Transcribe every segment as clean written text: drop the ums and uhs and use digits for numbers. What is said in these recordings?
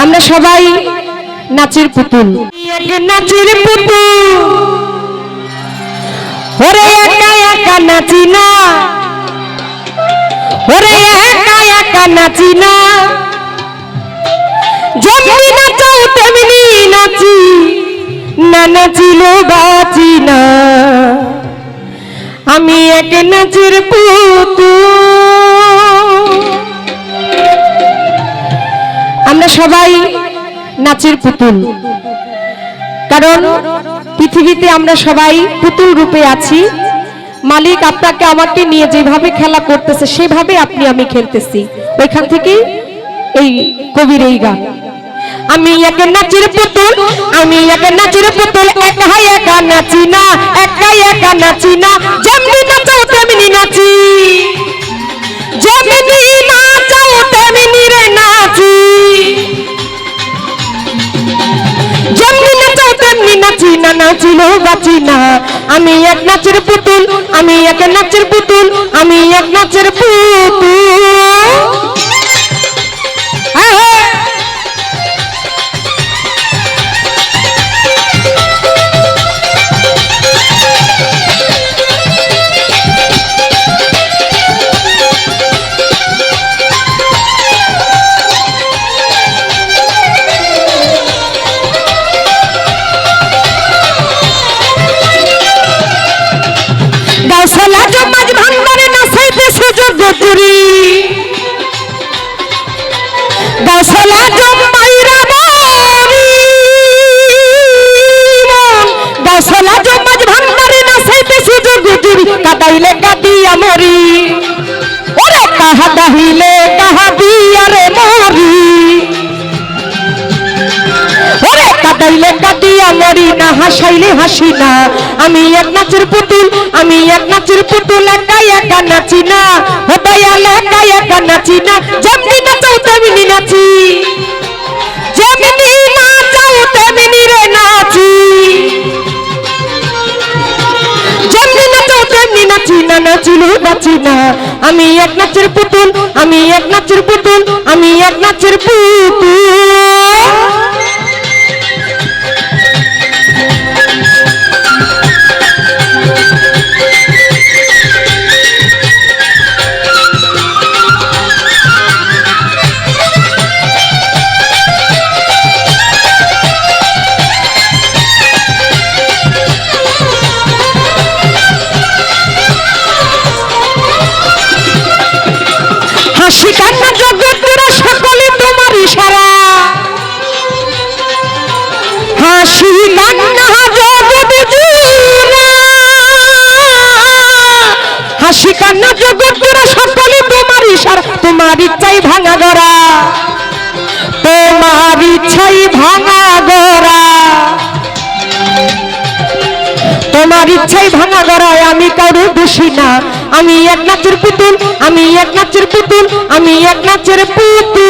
আমরা সবাই নাচের পুতুল, নাচের পুতুল। ওরে একা একা নাচি না, ওরে একা একা নাচি না, যেমনি নাচাও তেমনি নাচি, না নাচিলে বাঁচি না। আমি এক নাচের পুতুল। আমরা সবাই নাচের পুতুল, কারণ পৃথিবীতে আমরা সবাই পুতুল রূপে আছি। মালিক আপনাকে আমাকে নিয়ে যেভাবে খেলা করতেছে সেভাবে আপনি আমি খেলতেছি। ওইখান থেকে এই কবির এই গান, আমি এক নাচের পুতুল, আমি এক নাচের পুতুল, একা একা নাচি না, একা একা নাচি না, যেমনি নাচাও তেমনি নাচি, যেমনি নাচাও তেমনি রে নাচি, যেমনি নাচাও তেমনি নাচি, না নাচিলেও বাঁচি না। আমি এক নাচের পুতুল, আমি এক নাচের পুতুল, আমি এক নাচের পুতুল। কাদাইলে কাদিয়া মরি, ওরে কাহা দাহিলে কাহা দিয়া রে মরি, ওরে কাদাইলে কাদিয়া মরি, না হাসাইলে হাসি না। আমি এক নাচের পুতুল, আমি এক নাচের পুতুল, একা একা নাচি না, ও দয়াল একা একা নাচি না, যেমনি নাচাও তেমনি নাচি, যেমনি নাচাও তেমনি রে নাচি, যেমনি নাচাও তেমনি নাচি, না নাচিলেও বাঁচি না। আমি এক নাচের পুতুল, আমি এক নাচের পুতুল, আমি এক নাচের পুতুল। হাসি কান্না জগৎপুরা সকলে তোমার ইশারা, হাসি কান্না জগৎপুরা, হাসি কান্না জগৎপুরা সকলে তোমার ইশারা, তোমার ইচ্ছাই ভাঙা গড়া, তোমার ইচ্ছাই ভাঙা গড়া, তোমার ইচ্ছাই ভাঙা গড়ায় আমি কারো দোষী না। আমি এক নাচের পুতুল, আমি এক নাচের পুতুল, আমি এক নাচের পুতুল।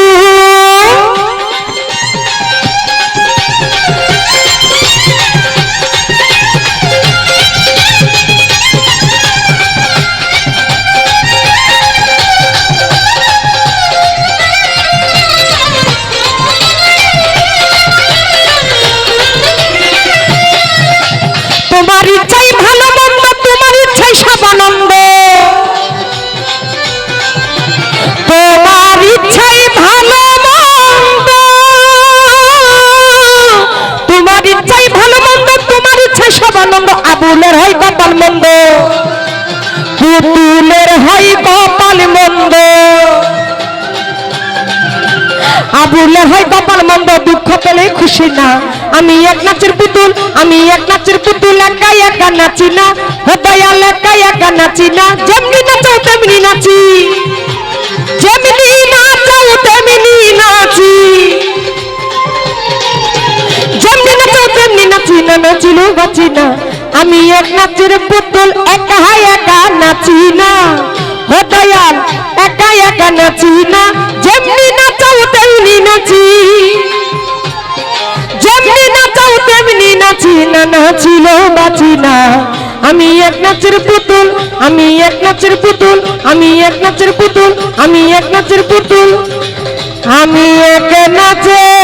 তোমার ইচ্ছাই ভালো মন্দ, তোমার ইচ্ছাই সব আনন্দ, তোমার ইচ্ছাই ভালো মন্দ, তোমার ইচ্ছাই ভালো মন্দ, তোমার ইচ্ছাই সব আনন্দ। আবুলের হয় কপাল মন্দ, পুতুলের হয় কপাল মন্দ, আবুলের হয় কপাল মন্দ, দুঃখ পেলে খুশি না। আমি এক নাচের পুতুল, আমি এক নাচের পুতুল, একা একা নাচি না, ও দয়াল একা একা নাচি না, যেমনি নাচাও তেমনি নাচি, যেমনি নাচাও তেমনি নাচি, যেমনি নাচাও তেমনি নাচি, না নাচিলেও বাঁচি না। আমি এক নাচের পুতুল, একা একা নাচি না, ও দয়াল একা একা নাচি না, যেমনি নাচাও তেমনি নাচি, যেমনি নাচাও তেমনি নাচি, না নাচিলেও বাঁচি না। আমি এক নাচের পুতুল, আমি এক নাচের পুতুল, আমি এক নাচের পুতুল, আমি এক নাচের পুতুল, আমি এক নাচের